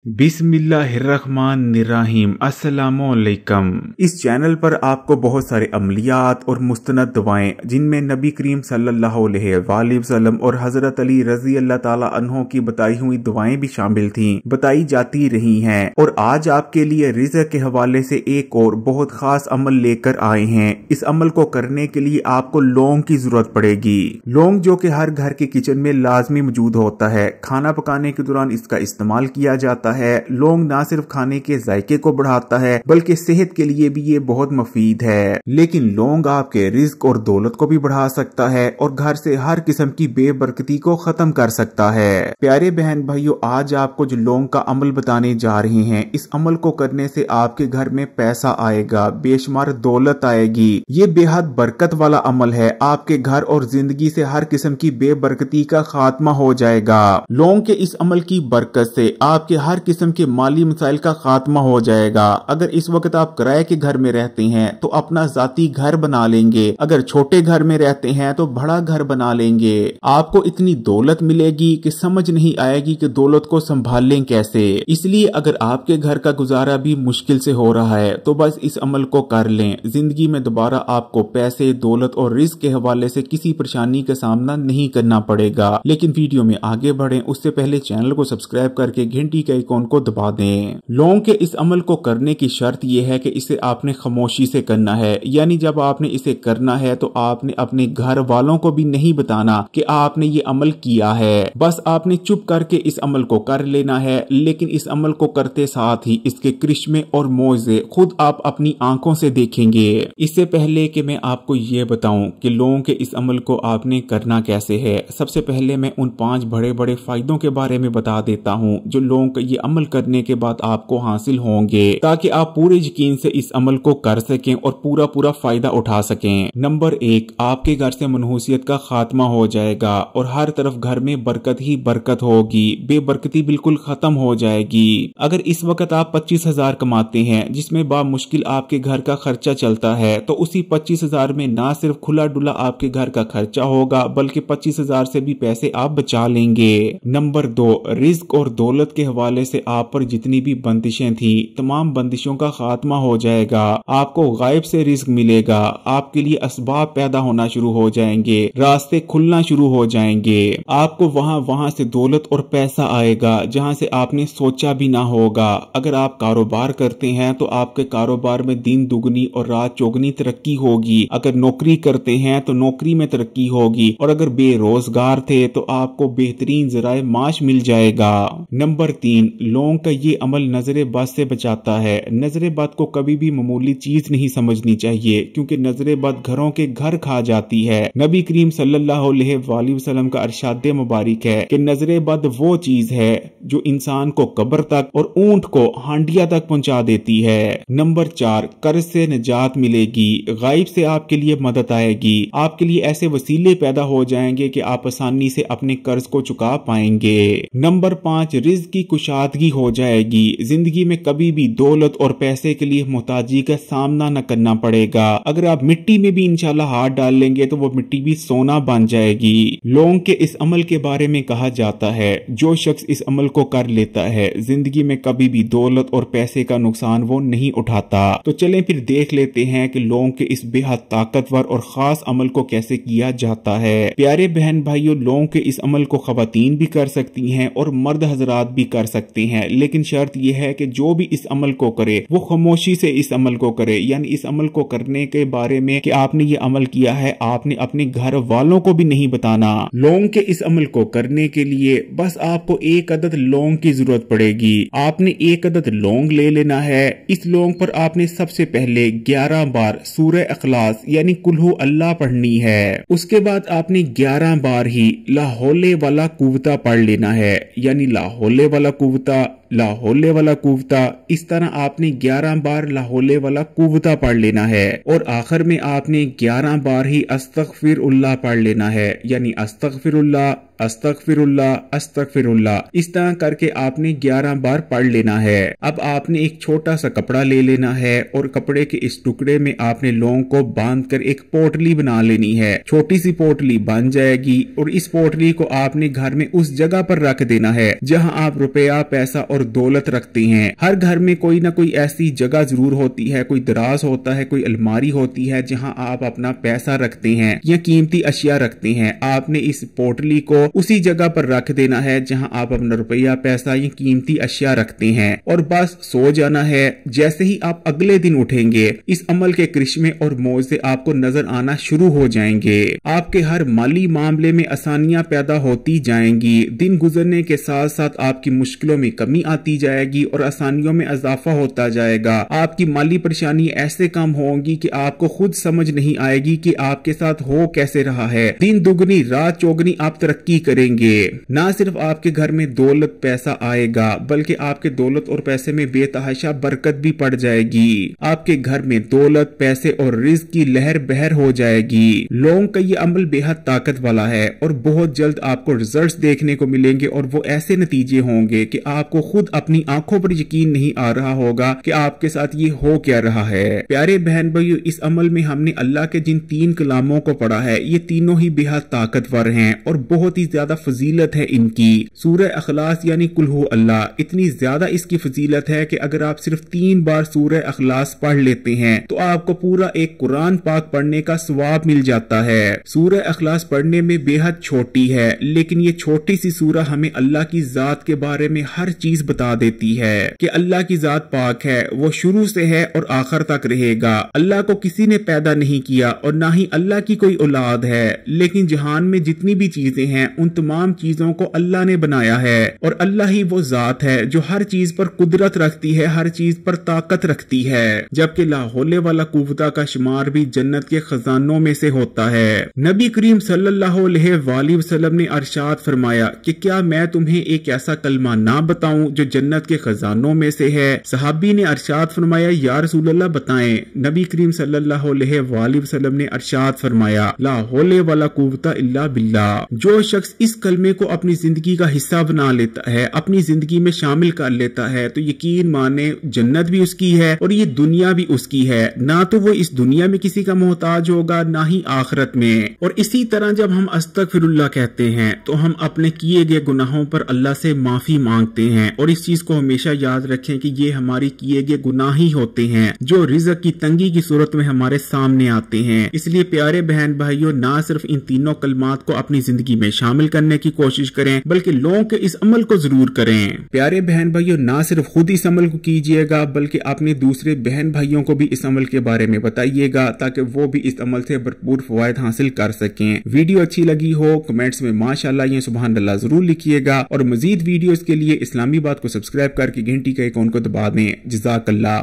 बिस्मिल्लाहिर्रहमानिर्रहीम। अस्सलामुअलैकुम। इस चैनल पर आपको बहुत सारे अमलियात और मुस्तनद दुआएं जिनमें नबी करीम सल्लल्लाहु अलैहि वसल्लम और हजरत अली रजी अल्लाह ताला अन्हों की बताई हुई दुआएं भी शामिल थीं, बताई जाती रही हैं। और आज आपके लिए रिज़्क़ के हवाले से एक और बहुत खास अमल लेकर आए हैं। इस अमल को करने के लिए आपको लौंग की जरूरत पड़ेगी। लौंग जो कि हर घर के किचन में लाजमी मौजूद होता है, खाना पकाने के दौरान इसका इस्तेमाल किया जाता है। लौंग ना सिर्फ खाने के जायके को बढ़ाता है बल्कि सेहत के लिए भी ये बहुत मुफीद है। लेकिन लौंग आपके रिज्क और दौलत को भी बढ़ा सकता है और घर से हर किस्म की बेबरकती को खत्म कर सकता है। प्यारे बहन भाइयों, आज आपको जो लौंग का अमल बताने जा रहे हैं, इस अमल को करने से आपके घर में पैसा आएगा, बेशुमार दौलत आएगी। ये बेहद बरकत वाला अमल है। आपके घर और जिंदगी से हर किस्म की बेबरकती का खात्मा हो जाएगा। लौंग के इस अमल की बरकत से आपके हर किस्म के माली मसाइल का खात्मा हो जाएगा। अगर इस वक्त आप किराए के घर में रहते हैं तो अपना जाती घर बना लेंगे, अगर छोटे घर में रहते हैं तो बड़ा घर बना लेंगे। आपको इतनी दौलत मिलेगी कि समझ नहीं आएगी कि दौलत को संभालें कैसे। इसलिए अगर आपके घर का गुजारा भी मुश्किल से हो रहा है तो बस इस अमल को कर लें। जिंदगी में दोबारा आपको पैसे, दौलत और रिस्क के हवाले से किसी परेशानी का सामना नहीं करना पड़ेगा। लेकिन वीडियो में आगे बढ़ें उससे पहले चैनल को सब्सक्राइब करके घंटी के आइकॉन को दबा दें। लौंग के इस अमल को करने की शर्त यह है कि इसे आपने खामोशी से करना है, यानी जब आपने इसे करना है तो आपने अपने घर वालों को भी नहीं बताना कि आपने ये अमल किया है। बस आपने चुप करके इस अमल को कर लेना है। लेकिन इस अमल को करते साथ ही इसके करिश्मे और मौजे खुद आप अपनी आंखों से देखेंगे। इससे पहले कि मैं आपको ये बताऊं कि लौंग के इस अमल को आपने करना कैसे है, सबसे पहले मैं उन 5 बड़े बड़े फायदों के बारे में बता देता हूं जो लौंग का ये अमल करने के बाद आपको हासिल होंगे, ताकि आप पूरे यकीन से इस अमल को कर सकें और पूरा फायदा उठा सकें। नंबर 1, आपके घर से मनहूसियत का खात्मा हो जाएगा और हर तरफ घर में बरकत ही बरकत होगी, बेबरकती बिल्कुल खत्म हो जाएगी। अगर इस वक्त आप 25,000 कमाते हैं जिसमें बामुश्किल आपके घर का खर्चा चलता है, तो उसी 25,000 में ना सिर्फ खुला डुला आपके घर का खर्चा होगा बल्कि 25,000 से भी पैसे आप बचा लेंगे। नंबर 2, रिज्क और दौलत के हवाले से आप पर जितनी भी बंदिशें थी, तमाम बंदिशों का खात्मा हो जाएगा। आपको गायब से रिस्क मिलेगा, आपके लिए असबाब पैदा होना शुरू हो जाएंगे, रास्ते खुलना शुरू हो जाएंगे। आपको वहां से दौलत और पैसा आएगा जहां से आपने सोचा भी ना होगा। अगर आप कारोबार करते हैं तो आपके कारोबार में दिन दुगनी और रात चौगनी तरक्की होगी। अगर नौकरी करते हैं तो नौकरी में तरक्की होगी और अगर बेरोजगार थे तो आपको बेहतरीन जराए माश मिल जाएगा। नंबर 3, लौंग का ये अमल नजरे बद से बचाता है। नजरे बद को कभी भी मामूली चीज नहीं समझनी चाहिए, क्योंकि नजरे बद घरों के घर खा जाती है। नबी करीम सल्लल्लाहु अलैहि वसल्लम का इरशाद मुबारक है कि नजरे बद वो चीज है जो इंसान को कब्र तक और ऊंट को हांडिया तक पहुंचा देती है। नंबर 4, कर्ज से निजात मिलेगी, गायब से आपके लिए मदद आएगी। आपके लिए ऐसे वसीले पैदा हो जाएंगे कि आप आसानी से अपने कर्ज को चुका पाएंगे। नंबर 5, रिज्क की कुशादगी हो जाएगी। जिंदगी में कभी भी दौलत और पैसे के लिए मोहताजी का सामना न करना पड़ेगा। अगर आप मिट्टी में भी इंशाल्लाह हाथ डाल लेंगे तो वो मिट्टी भी सोना बन जाएगी। लौंग के इस अमल के बारे में कहा जाता है, जो शख्स इस अमल को कर लेता है जिंदगी में कभी भी दौलत और पैसे का नुकसान वो नहीं उठाता। तो चलें फिर देख लेते हैं कि लौंग के इस बेहद ताकतवर और खास अमल को कैसे किया जाता है। प्यारे बहन भाइयों, लौंग के इस अमल को खवातीन भी कर सकती हैं और मर्द हजरात भी कर सकते हैं, लेकिन शर्त यह है कि जो भी इस अमल को करे वो खामोशी से इस अमल को करे। यानी इस अमल को करने के बारे में कि आपने ये अमल किया है आपने अपने घर वालों को भी नहीं बताना। लौंग के इस अमल को करने के लिए बस आपको 1 अदद लौंग की जरूरत पड़ेगी। आपने 1 अदद लौंग ले लेना है। इस लौंग पर आपने सबसे पहले 11 बार सूरह इखलास यानी कुल हु अल्लाह पढ़नी है। उसके बाद आपने 11 बार ही ला हौले वाला कुव्वता पढ़ लेना है, यानी ला हौले वाला कुव्वता, ला हौले वाला कुव्वता। इस तरह आपने 11 बार ला हौले वाला कुव्वता पढ़ लेना है और आखिर में आपने 11 बार ही अस्तगफिरुल्लाह पढ़ लेना है, यानी अस्तगफिरुल्लाह अस्तगफिरुल्लाह अस्तगफिरुल्लाह। इस तरह करके आपने 11 बार पढ़ लेना है। अब आपने एक छोटा सा कपड़ा ले लेना है और कपड़े के इस टुकड़े में आपने लौंग को बांधकर एक पोटली बना लेनी है। छोटी सी पोटली बन जाएगी और इस पोटली को आपने घर में उस जगह पर रख देना है जहां आप रुपया, पैसा और दौलत रखते हैं। हर घर में कोई ना कोई ऐसी जगह जरूर होती है, कोई दराज होता है, कोई अलमारी होती है जहां आप अपना पैसा रखते हैं या कीमती अशिया रखते हैं। आपने इस पोटली को उसी जगह पर रख देना है जहां आप अपना रुपया, पैसा या कीमती अशिया रखते हैं और बस सो जाना है। जैसे ही आप अगले दिन उठेंगे, इस अमल के करिश्मे और मौजे आपको नजर आना शुरू हो जाएंगे। आपके हर माली मामले में आसानियां पैदा होती जाएंगी। दिन गुजरने के साथ साथ आपकी मुश्किलों में कमी आती जाएगी और आसानियों में इजाफा होता जाएगा। आपकी माली परेशानी ऐसे कम होंगी कि आपको खुद समझ नहीं आएगी कि आपके साथ हो कैसे रहा है। दिन दुगनी रात चौगनी आप तरक्की करेंगे। ना सिर्फ आपके घर में दौलत पैसा आएगा, बल्कि आपके दौलत और पैसे में बेतहाशा बरकत भी पड़ जाएगी। आपके घर में दौलत, पैसे और रिज़्क की लहर बहर हो जाएगी। लोगों का ये अमल बेहद ताकत वाला है और बहुत जल्द आपको रिजल्ट्स देखने को मिलेंगे और वो ऐसे नतीजे होंगे कि आपको खुद अपनी आंखों पर यकीन नहीं आ रहा होगा कि आपके साथ ये हो क्या रहा है। प्यारे बहन भाइयों, इस अमल में हमने अल्लाह के जिन 3 कलामों को पढ़ा है, ये तीनों ही बेहद ताकतवर हैं और बहुत ही ज्यादा फजीलत है इनकी। सूरह अखलास यानी कुल हु अल्लाह, इतनी ज्यादा इसकी फजीलत है कि अगर आप सिर्फ 3 बार सूरह अखलास पढ़ लेते हैं तो आपको पूरा एक कुरान पाक पढ़ने का सवाब मिल जाता है। सूरह अखलास पढ़ने में बेहद छोटी है, लेकिन ये छोटी सी सूरह हमें अल्लाह की जात के बारे में हर चीज बता देती है कि अल्लाह की जात पाक है, वो शुरू से है और आखिर तक रहेगा। अल्लाह को किसी ने पैदा नहीं किया और ना ही अल्लाह की कोई औलाद है, लेकिन जहान में जितनी भी चीजें हैं उन तमाम चीजों को अल्लाह ने बनाया है और अल्लाह ही वो जात है जो हर चीज पर कुदरत रखती है, हर चीज पर ताकत रखती है। जबकि लाहौले वाला कुव्वता का शुमार भी जन्नत के खजानों में से होता है। नबी करीम सल्लल्लाहु अलैहि वसल्लम ने अरशाद फरमाया कि क्या मैं तुम्हें एक ऐसा कलमा ना बताऊं जो जन्नत के खजानों में से है। सहाबी ने अरशाद फरमाया, या रसूल अल्लाह बताएं। नबी करीम सल्लल्लाहु अलैहि वसल्लम ने अरशाद फरमाया, ला हौले वाला कुव्वता इल्ला बिल्लाह। जो शख्स इस कलमे को अपनी जिंदगी का हिस्सा बना लेता है, अपनी जिंदगी में शामिल कर लेता है, तो यकीन माने जन्नत भी उसकी है और ये दुनिया भी उसकी है। ना तो वो इस दुनिया में किसी का मोहताज होगा, ना ही आखिरत में। और इसी तरह जब हम अस्तगफिरुल्लाह कहते हैं तो हम अपने किए गए गुनाहों पर अल्लाह से माफी मांगते हैं। और इस चीज को हमेशा याद रखें कि ये हमारी किए गए गुनाह ही होते हैं जो रिज़्क की तंगी की सूरत में हमारे सामने आते हैं। इसलिए प्यारे बहन भाइयों, ना सिर्फ इन तीनों कलमात को अपनी जिंदगी में शामिल करने की कोशिश करें, बल्कि लोगों के इस अमल को जरूर करें। प्यारे बहन भाइयों, ना सिर्फ खुद इस अमल को कीजिएगा, बल्कि अपने दूसरे बहन भाइयों को भी इस अमल के बारे में बताइएगा ताकि वो भी इस अमल से भरपूर फवायद हासिल कर सकें। वीडियो अच्छी लगी हो कमेंट्स में माशाअल्लाह या सुभान अल्लाह जरूर लिखिएगा और मजीद वीडियोस के लिए इस्लामी बात को सब्सक्राइब करके घंटी के आइकॉन को दबा दें। जज़ाकल्लाह।